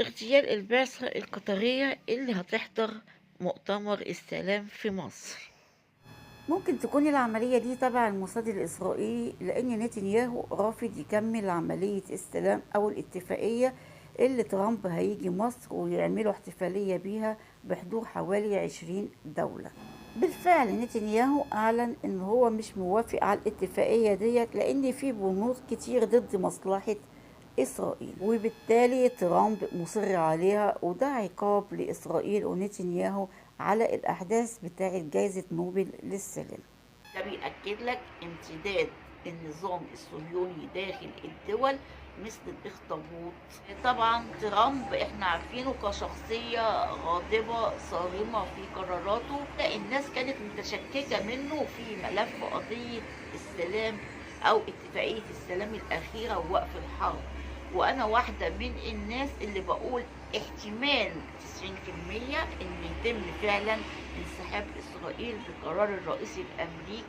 اغتيال البعثة القطرية اللي هتحضر مؤتمر السلام في مصر. ممكن تكون العملية دي تبع الموساد الإسرائيلي، لأن نتنياهو رافض يكمل عملية السلام أو الاتفاقية اللي ترامب هيجي مصر ويعملوا احتفالية بيها بحضور حوالي 20 دولة. بالفعل نتنياهو أعلن إن هو مش موافق على الاتفاقية ديت، لأن في بنود كتير ضد مصلحة إسرائيل، وبالتالي ترامب مصر عليها، وده عقاب لإسرائيل ونتنياهو على الأحداث بتاعة جائزة نوبل للسلام. ده بيأكد لك امتداد النظام الصهيوني داخل الدول مثل الأخطبوط. طبعا ترامب احنا عارفينه كشخصية غاضبة صارمة في قراراته، الناس كانت متشككة منه في ملف قضية السلام أو اتفاقية السلام الأخيرة ووقف الحرب. وأنا واحدة من الناس اللي بقول احتمال 90% إن يتم فعلا انسحاب إسرائيل بقرار الرئيس الأمريكي